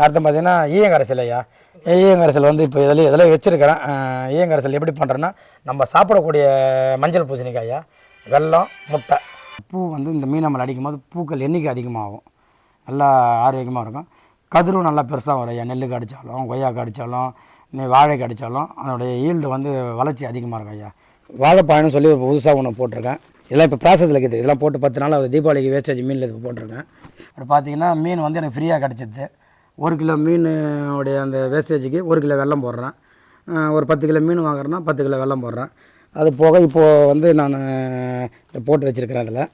அடுத்து பார்த்தீங்கன்னா ஈயங்கரைசல் ஐயா. ஈயங்கரைசல் வந்து இப்போ இதில் வச்சுருக்கிறேன். ஈயங்கரைசல் எப்படி பண்ணுறேன்னா, நம்ம சாப்பிடக்கூடிய மஞ்சள் பூசணிக்காய் ஐயா, வெல்லம், முட்டை. பூ வந்து இந்த மீன் நம்மளை அடிக்கும் போது பூக்கள் எண்ணிக்கை அதிகமாகும், நல்லா ஆரோக்கியமாக இருக்கும். கதிரும் நல்லா பெருசாக வரும் ஐயா. நெல்லுக்கு அடித்தாலும், கொய்யாக்கு அடித்தாலும், வாழைக்கு அடித்தாலும் அதனுடைய ஈல்டு வந்து வளர்ச்சி அதிகமாக இருக்கும் ஐயா. வாழைப்பாயன்னு சொல்லி ஒரு புதுசாக ஒன்று போட்டிருக்கேன். இதெல்லாம் இப்போ ப்ராசஸில் இருக்குது. இதெல்லாம் போட்டு 10 நாள் அது தீபாவளிக்கு வேஸ்டேஜ் மீனில் இது போட்டிருக்கேன். அப்படி பார்த்தீங்கன்னா மீன் வந்து எனக்கு ஃப்ரீயாக கிடச்சிது. 1 கிலோ மீனுடைய அந்த வேஸ்டேஜுக்கு 1 கிலோ வெல்லம் போடுறேன். ஒரு 10 கிலோ மீன் வாங்குறேன்னா 10 கிலோ வெல்லம் போடுறேன். அது போக இப்போது வந்து நான் இதை போட்டு வச்சுருக்கிறேன்.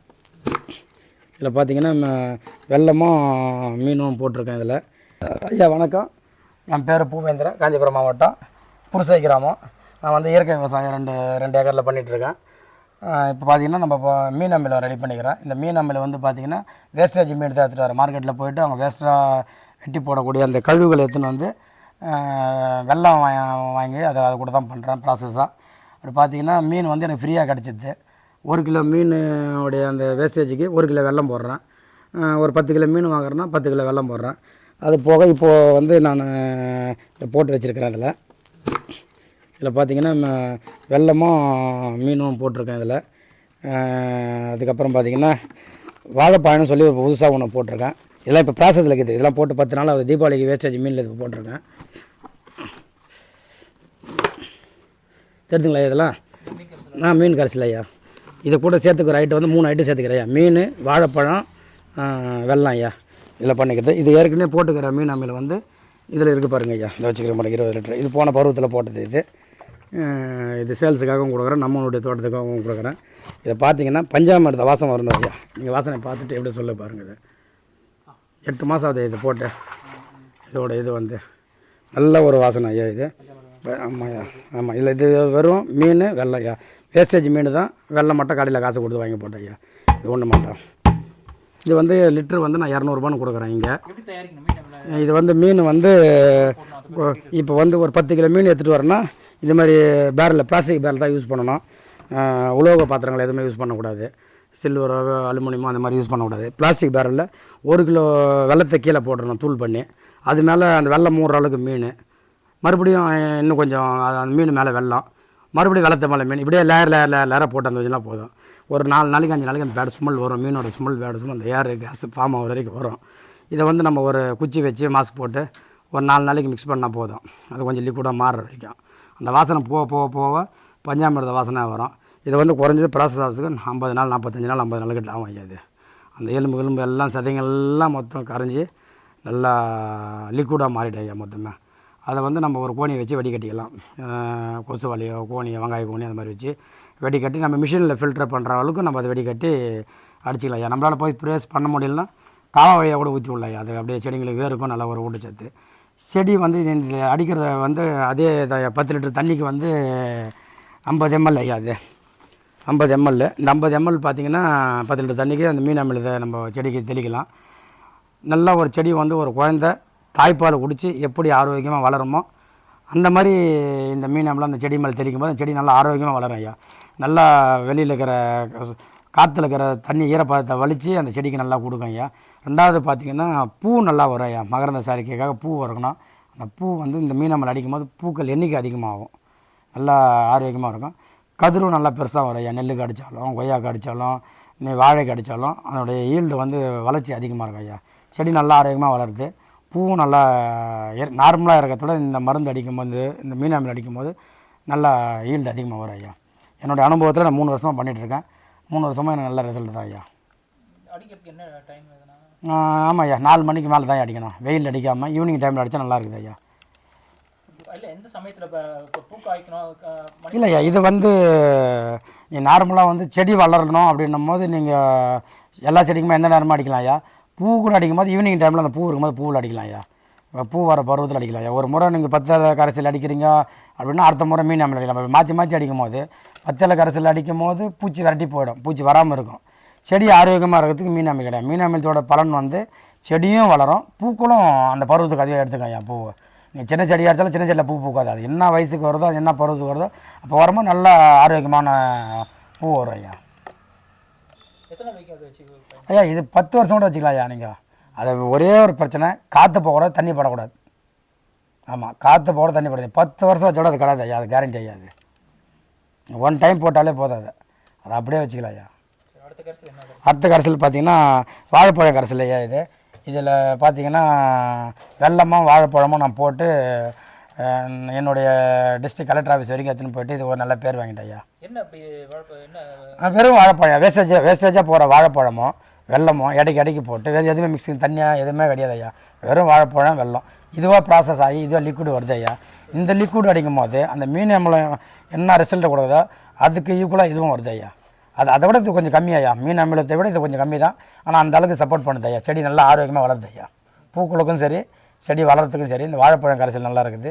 இதில் பார்த்தீங்கன்னா வெல்லமும் மீனும் போட்டிருக்கேன் இதில். ஐயா வணக்கம், என் பேர் பூவேந்திரன், காஞ்சிபுரம் மாவட்டம் புருசை கிராமம். நான் வந்து இயற்கை விவசாயம் 2 ஏக்கரில் பண்ணிகிட்ருக்கேன். இப்போ பார்த்திங்கன்னா நம்ம இப்போ மீன் அமிலம் ரெடி பண்ணிக்கிறேன். இந்த மீன் அமிலம் வந்து பார்த்திங்கன்னா வேஸ்டேஜ் மீன் தான் எடுத்துகிட்டு வரேன். மார்க்கெட்டில் போய்ட்டு அவங்க வேஸ்ட்டாக வெட்டி போடக்கூடிய அந்த கழிவுகளை எடுத்துன்னு வந்து வெல்லம் வாங்கி அதை கூட தான் பண்ணுறேன் ப்ராசஸாக. அப்படி பார்த்திங்கன்னா மீன் வந்து எனக்கு ஃப்ரீயாக கிடச்சிது. 1 கிலோ மீனுடைய அந்த வேஸ்டேஜுக்கு 1 கிலோ வெல்லம் போடுறேன். ஒரு 10 கிலோ மீன் வாங்குறேன்னா 10 கிலோ வெல்லம் போடுறேன். அது போக இப்போது வந்து நான் இதை போட்டு வச்சுருக்கிறேன். இதில் பார்த்திங்கன்னா வெல்லமும் மீனும் போட்டிருக்கேன் இதில். அதுக்கப்புறம் பார்த்திங்கன்னா வாழைப்பாயன்னு சொல்லி ஒரு புதுசாக ஒன்று போட்டிருக்கேன். இதெல்லாம் இப்போ ப்ராசஸில் இருக்குது. இதெல்லாம் போட்டு 10 நாள் அது தீபாவளிக்கு வேஸ்டேஜ் மீனில் இது போட்டிருக்கேன். தெரிஞ்சுங்களா இதெல்லாம்? மீன் கரைசல் ஐயா. இதை கூட சேர்த்துக்கிற ஐட்டம் வந்து 3 ஐட்டம் சேர்த்துக்கிறேன் ஐயா. மீன், வாழைப்பழம், வெல்லம் ஐயா. இதில் பண்ணிக்கிறது. இது ஏற்கனவே போட்டுக்கிற மீன் அமிலம் வந்து இதில் இருக்குது பாருங்கள் ஐயா. இதை வச்சுக்கிற மாதிரி 20 லிட்டர். இது போன பருவத்தில் போட்டது. இது சேல்ஸுக்காகவும் கொடுக்குறேன், நம்மளுடைய தோட்டத்துக்காகவும் கொடுக்குறேன். இதை பார்த்தீங்கன்னா பஞ்சாமிர்த வாசம் வரணும் ஐயா. நீங்கள் வாசனை பார்த்துட்டு எப்படி சொல்ல பாருங்கள். இது 8 மாதம் ஆகுது இது போட்டு. இதோட இது வந்து நல்ல ஒரு வாசனை ஐயா இது. ஆமாம் ஐயா, ஆமாம். இல்லை இது வெறும் மீன், வெல்லம் ஐயா. வேஸ்டேஜ் மீன் தான். வெல்லம் மட்டும் கடையில் காசு கொடுத்து வாங்கி போட்டேன் ஐயா. இது ஒன்று மட்டும். இது வந்து லிட்ரு வந்து நான் 200 கொடுக்குறேன் இங்கே. இது வந்து மீன் வந்து இப்போ வந்து ஒரு 10 கிலோ மீன் எடுத்துகிட்டு வரேன்னா இது மாதிரி பேரலில், பிளாஸ்டிக் பேரல் தான் யூஸ் பண்ணணும். உலோக பாத்திரங்கள் எதுவுமே யூஸ் பண்ணக்கூடாது. சில்வரோ அலுமினியமோ அந்த மாதிரி யூஸ் பண்ணக்கூடாது. பிளாஸ்டிக் பேரலில் 1 கிலோ வெல்லத்தை கீழே போட்டுடணும் தூள் பண்ணி. அது மேலே அந்த வெல்லம் மூடுற அளவுக்கு மீன், மறுபடியும் இன்னும் கொஞ்சம் அந்த மீன் மேலே வெல்லம், மறுபடியும் வெள்ளத்தை மேலே மீன், இப்படியே லேராக போட்டு அந்த வச்சுனா போதும். ஒரு 4 நாளைக்கு 5 நாளைக்கு அந்த பேட் ஸ்மெல் வரும். மீனோட ஸ்மெல், பேட் ஸ்மெல், அந்த ஏர் கேஸ் ஃபார்ம் ஆகிற வரைக்கும் வரும். இதை வந்து நம்ம ஒரு குச்சி வச்சு மாஸ்க் போட்டு ஒரு 4 நாளைக்கு மிக்ஸ் பண்ணால் போதும். அது கொஞ்சம் லிக்விடாக மாறுற வரைக்கும் அந்த வாசனை போக பஞ்சாமிர்த வாசனை வரும். இதை வந்து குறைஞ்சது ப்ராசஸ் ஆகிறதுக்கு 50 நாள், 45 நாள், 50 நாளுக்கு ஆகும் ஐயா. இது அந்த எலும்பு எல்லாம் சதைங்கள்லாம் மொத்தம் கரைஞ்சி நல்லா லிக்விடாக மாறிடும் ஐயா மொத்தமே. அதை வந்து நம்ம ஒரு கோணியை வச்சு வெடிக்கட்டிக்கலாம். கொசு வலையோ, கோணியோ, வெங்காய கோணி அந்த மாதிரி வச்சு வெடிக்கட்டி நம்ம மிஷினில் ஃபில்டர் பண்ணுற அளவுக்கு நம்ம அதை வெடிக்கட்டி அடிச்சிக்கலாம் ஐயா. நம்மளால் போய் ப்ரேஸ் பண்ண முடியலன்னா காவா வழியாக கூட ஊற்றி விடலாம் ஐயா. அது அப்படியே செடிங்களுக்கு வேருக்கும் நல்லா ஒரு ஊட்டச்சத்து. செடி வந்து இந்த அடிக்கிறத வந்து அதே 10 லிட்டர் தண்ணிக்கு வந்து 50 ml ஐயா. அது 50 ml. இந்த 50 ml பார்த்திங்கன்னா 10 லிட்டர் தண்ணிக்கு அந்த மீன் அமிலத்தை நம்ம செடிக்கு தெளிக்கலாம். நல்லா ஒரு செடி வந்து ஒரு குழந்தை தாய்ப்பால் குடித்து எப்படி ஆரோக்கியமாக வளருமோ அந்த மாதிரி இந்த மீன் அமிலம் அந்த செடி மேலே தெளிக்கும் போது அந்த செடி நல்லா ஆரோக்கியமாக வளரும் ஐயா. நல்லா வெளியில் இருக்கிற காற்றுல இருக்கிற தண்ணி ஈரப்பதத்தை வலித்து அந்த செடிக்கு நல்லா கொடுக்கும் ஐயா. 2வது பார்த்திங்கன்னா பூ நல்லா வரும் ஐயா. மகரந்த சேர்க்கைக்காக பூ வரணும். அந்த பூ வந்து இந்த மீன் அமிலம் அடிக்கும் போது பூக்கள் எண்ணிக்கை அதிகமாகும், நல்லா ஆரோக்கியமாக இருக்கும். கதிரும் நல்லா பெருசாக வரும் ஐயா. நெல்லுக்கு அடித்தாலும், கொய்யாக்கு அடித்தாலும், வாழைக்கு அடித்தாலும் அதனுடைய ஈல்டு வந்து வளர்ச்சி அதிகமாக இருக்கும் ஐயா. செடி நல்லா ஆரோக்கியமாக வளருது. பூவும் நல்லா நார்மலாக இருக்கிறதோட இந்த மருந்து அடிக்கும்போது, இந்த மீன் அமிலம் அடிக்கும்போது நல்லா ஈல்டு அதிகமாக வரும் ஐயா. என்னுடைய அனுபவத்தில் நான் 3 வருஷமாக பண்ணிகிட்ருக்கேன். 3 வருஷமாக எனக்கு நல்ல ரிசல்ட் தான் ஐயா. ஆமாம் ஐயா, 4 மணிக்கு மேலே தான் அடிக்கணும். வெயில் அடிக்காமல் ஈவினிங் டைமில் அடித்தா நல்லா இருக்குது ஐயா. இல்லை ஐயா, இது வந்து நீ நார்மலாக வந்து செடி வளரணும் அப்படின்னும் போது நீங்கள் எல்லா செடிக்குமே எந்த நேரமும் அடிக்கலாம் ஐயா. பூ கூட அடிக்கும் போது ஈவினிங் டைமில் அந்த பூ இருக்கும்போது பூவில் அடிக்கலாம் ஐயா. பூ வர பருவத்தில் அடிக்கலாம் ஐயா. ஒரு முறை நீங்கள் 10 கரைசல் அடிக்கிறீங்க அப்படின்னா அடுத்த முறை மீன் அமிலம் அடிக்கலாம். மாற்றி அடிக்கும் போது 10 கரைசல் அடிக்கும் போது பூச்சி விரட்டி போயிடும், பூச்சி வராமல் இருக்கும். செடி ஆரோக்கியமாக இருக்கிறதுக்கு மீன் அமிலம் கிடையாது. மீன் அமிலத்தோட பலன் வந்து செடியும் வளரும், பூக்களும் அந்த பருவத்துக்கு அதிகம் எடுத்துக்கோங்க ஐயா. பூ நீ சின்ன செடியாக அடித்தாலும் சின்ன செடியில் பூ பூக்காது. அது என்ன வயசுக்கு வருதோ, என்ன பருவத்துக்கு வருதோ அப்போ வரும்போது நல்ல ஆரோக்கியமான பூ வரும் ஐயா. ஐயா இது 10 வருஷம் கூட வச்சுக்கலாம் ஐயா நீங்கள். அது ஒரே ஒரு பிரச்சனை, காற்று போகக்கூடாது, தண்ணி படக்கூடாது. ஆமாம், காற்று போட தண்ணி படாது. 10 வருஷம் வச்சோட அது கிடையாது ஐயா, அது கேரண்டி ஐயா. அது ஒன் டைம் போட்டாலே போதாது, அதை அப்படியே வச்சுக்கலாம் ஐயா. அடுத்த கரைசல் பார்த்தீங்கன்னா வாழைப்பழ கரைசல் ஐயா. இதில் பார்த்தீங்கன்னா வெல்லமும் வாழைப்பழமும் நான் போட்டு என்னுடைய டிஸ்ட்ரிக்ட் கலெக்டர் ஆஃபீஸ் வரைக்கும் எடுத்துன்னு போயிட்டு இது ஒரு நல்ல பேர் வாங்கிட்டேன் ஐயா. வெறும் வாழைப்பழம் வேஸ்டேஜாக போகிற வாழைப்பழமும் வெல்லமும் இடைக்கு போட்டு எதுவுமே மிக்சிங் தண்ணியாக எதுவுமே கிடையாது ஐயா. வெறும் வாழைப்பழம் வெல்லம் இதுவாக ப்ராசஸ் ஆகி இதுவாக லிக்விட் வருது ஐயா. இந்த லிக்விட் அடிக்கும் போது அந்த மீன் அமிலம் என்ன ரிசல்ட்டை கொடுக்குதோ அதுக்கு ஈக்குவலாக இதுவும் வருது ஐயா. அதை விட இது கொஞ்சம் கம்மி ஐயா. மீன் அமிலத்தை விட இது கொஞ்சம் கம்மி தான். ஆனால் அந்த அளவுக்கு சப்போர்ட் பண்ணுது ஐயா. செடி நல்லா ஆரோக்கியமாக வளருது ஐயா. பூக்களுக்கும் சரி செடி வளர்கிறதுக்கும் சரி இந்த வாழைப்பழம் கரைசல் நல்லா இருக்குது.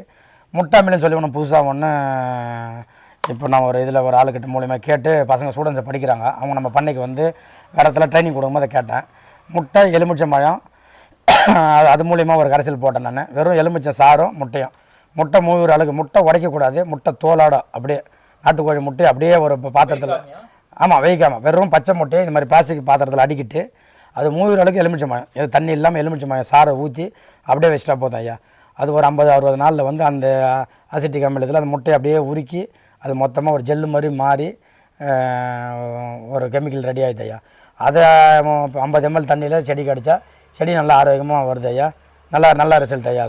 முட்டை அமிலம் சொல்லி ஒன்று புதுசாக ஒன்று இப்போ நான் ஒரு இதில் ஒரு ஆளுக்கிட்ட மூலியமாக கேட்டு பசங்க ஸ்டூடெண்ட்ஸை படிக்கிறாங்க. அவங்க நம்ம பண்ணைக்கு வந்து வேறு இடத்துல ட்ரைனிங் கொடுக்கும்போது கேட்டேன். முட்டை எலுமிச்சை பழம் அது மூலியமாக ஒரு கரைசல் போட்டேன் நான். வெறும் எலுமிச்சை சாரும் முட்டையும். முட்டை 3 அளவுக்கு முட்டை உடைக்கக்கூடாது. முட்டை தோலோட அப்படியே நாட்டுக்கோழி முட்டை அப்படியே ஒரு பாத்திரத்தில் ஆமாம் வைக்காமல் வெறும் பச்சை முட்டையை இது மாதிரி பிளாஸ்டிக் பாத்திரத்தில் அடிக்கிட்டு அது 3 அளவுக்கு எலுமிச்சை மயம் இது தண்ணி இல்லாமல் எலுமிச்சை மயம் சாரை ஊற்றி அப்படியே வச்சிட்டா போதும் ஐயா. அது ஒரு 50-60 நாளில் வந்து அந்த அசிட்டிக் அமிலத்தில் அந்த முட்டையை அப்படியே உருக்கி அது மொத்தமாக ஒரு ஜெல்லு மாதிரி மாறி ஒரு கெமிக்கல் ரெடி ஆகிடுது ஐயா. அதை 50 ml தண்ணியில் செடிக்கு அடித்தா செடி நல்லா ஆரோக்கியமாக வருது ஐயா. நல்லா ரிசல்ட் ஐயா.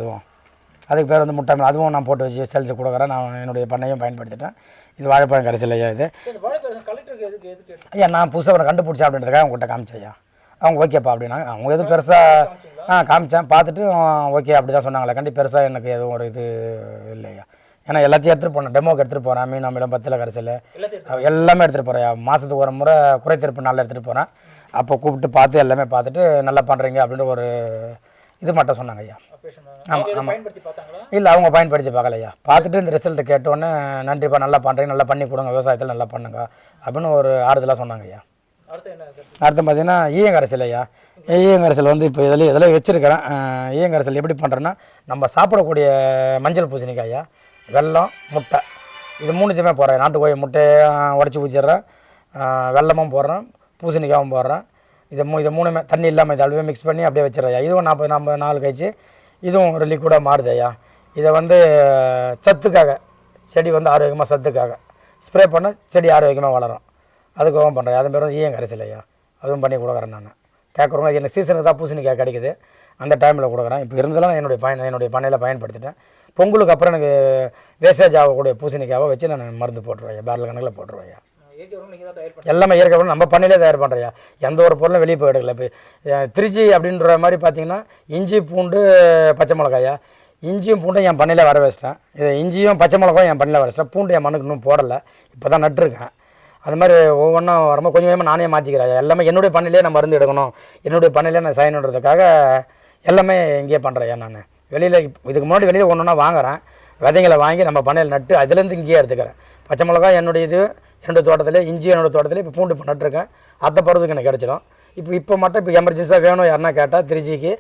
அதுக்கு பேர் வந்து முட்டை அமிலம். அதுவும் நான் போட்டு வச்சு சேல்ஸு கொடுக்குறேன். நான் என்னுடைய பண்ணையும் பயன்படுத்திட்டேன். இது வாழைப்பழம் கரைசல் ஐயா. ஐயா நான் புதுசாக கண்டுபிடிச்சேன் அப்படின்றதுக்காக அவங்ககிட்ட காமிச்சேன் ஐயா. அவங்க ஓகேப்பா அப்படின்னாங்க. அவங்க எதுவும் பெருசாக காமிச்சேன் பார்த்துட்டு ஓகே அப்படி தான் சொன்னாங்களே. கண்டி பெருசாக எனக்கு எதுவும் ஒரு இது இல்லையா. ஏன்னா எல்லாத்தையும் எடுத்துகிட்டு போனேன். டெமோக்கு எடுத்துகிட்டு போகிறேன். மீன் அமிலம் பத்தில் கரைசல் எல்லாமே எடுத்துகிட்டு போகிறேன். மாதத்துக்கு ஒரு முறை குறைத்திருப்பு நாளில் எடுத்துகிட்டு போகிறேன். அப்போ கூப்பிட்டு பார்த்து எல்லாமே பார்த்துட்டு நல்லா பண்ணுறீங்க அப்படின்ற ஒரு இது மட்டும் சொன்னாங்க ஐயா. ஆமாம் இல்லை அவங்க பயன்படுத்தி பார்க்கலையா. பார்த்துட்டு இந்த ரிசல்ட்டை கேட்டோன்னே நன்றிப்பா நல்லா பண்ணுறீங்க நல்லா பண்ணி கொடுங்க விவசாயத்தில் நல்லா பண்ணுங்க அப்படின்னு ஒரு ஆறுதலாக சொன்னாங்க ஐயா. அடுத்து பார்த்தீங்கன்னா ஈயங்கரைசல் ஐயா. ஈயங்கரைசல் வந்து இப்போ இதில் வச்சுருக்கிறேன். ஈயங்கரைசல் எப்படி பண்ணுறேன்னா நம்ம சாப்பிடக்கூடிய மஞ்சள் பூசணிக்காயா வெல்லம் முட்டை இது 3த்தையுமே போடுறேன். நாட்டுக்கோழி முட்டையை உடச்சி ஊற்றிடுறேன். வெல்லமும் போடுறேன் பூசணிக்காயும் போடுறேன். இது 3மே தண்ணி இல்லாமல் இதை அப்படியே மிக்ஸ் பண்ணி அப்படியே வச்சிடறேன். இதுவும் 40 நாள் கழிச்சு இதுவும் ஒரு லிக்விடாக மாறுது ஐயா. இதை வந்து சத்துக்காக செடி வந்து ஆரோக்கியமாக சத்துக்காக ஸ்ப்ரே பண்ண செடி ஆரோக்கியமாக வளரும். அதுக்காகவும் பண்ணுறேன். அது மாரி ஈயம் கரைசல் ஐயா. அதுவும் பண்ணி கொடுக்குறேன் நான். கேட்குறவங்க என்ன சீசனுக்கு தான் பூசணிக்காய் கிடைக்குது அந்த டைமில் கொடுக்குறேன். இப்போ இருந்தெல்லாம் என்னுடைய பண்ணையில் பயன்படுத்திட்டேன். பொங்கலுக்கு அப்புறம் எனக்கு வேஸ்டேஜ் ஆகக்கூடிய பூசணிக்காவை வச்சு நான் மருந்து போட்டுருவேன். பேரல் கணக்கில் போட்டுருவேன். எல்லாமே இயற்கை நம்ம பண்ணையிலே தயார் பண்ணுறையா. எந்த ஒரு பொருளும் வெளியே போய் எடுக்கல. இப்போ திருச்சி அப்படின்ற மாதிரி பார்த்தீங்கன்னா இஞ்சி பூண்டு பச்சை மிளகாயா. இஞ்சியும் பூண்டும் என் பண்ணையில் வர வச்சிட்டேன். இது இஞ்சியும் பச்சை மிளகாயும் என் பண்ணையில் வர வச்சிட்டேன். பூண்டு என் மண்ணுக்கு இன்னும் போடலை. இப்போ தான் நட்டுருக்கேன். அது மாதிரி ஒவ்வொன்றும் வரும்போது கொஞ்சம் கொஞ்சமாக நானே மாற்றிக்கிறேன். எல்லாமே என்னுடைய பண்ணையிலே நான் மருந்து எடுக்கணும். என்னுடைய பண்ணையிலே நான் செய்யணுன்றதுக்காக எல்லாமே இங்கேயே பண்ணுறேன். நான் வெளியில் இதுக்கு முன்னாடி வெளியில் ஒன்று ஒன்றா வாங்குகிறேன். விதைங்களை வாங்கி நம்ம பண்ணையில் நட்டு அதுலேருந்து இங்கேயே எடுத்துக்கிறேன். பச்சை மிளகாய் என்னுடைய தோட்டத்தில் இஞ்சி என்னோடய தோட்டத்தில் இப்போ பூண்டு இப்போ நட்டுருக்கேன். அந்த பருவத்துக்கு எனக்கு கிடச்சிடும். இப்போ மட்டும் இப்போ எமர்ஜென்சியாக வேணும் யாருன்னா கேட்டால் திருச்சிக்கு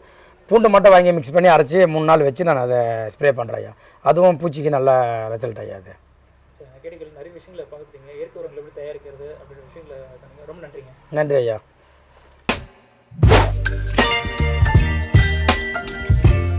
பூண்டு மட்டும் வாங்கி மிக்ஸ் பண்ணி அரைச்சி 3 நாள் வச்சு நான் அதை ஸ்ப்ரே பண்ணுறேன் ஐயா. அதுவும் பூச்சிக்கு நல்ல ரிசல்ட் ஐயா. அது நிறைய விஷயங்களை பார்த்துட்டீங்க. இயற்கை உரங்களை எப்படி தயாரிக்கிறது அப்படின்ற விஷயங்களை சொன்னீங்க. ரொம்ப நன்றிங்க. நன்றி ஐயா.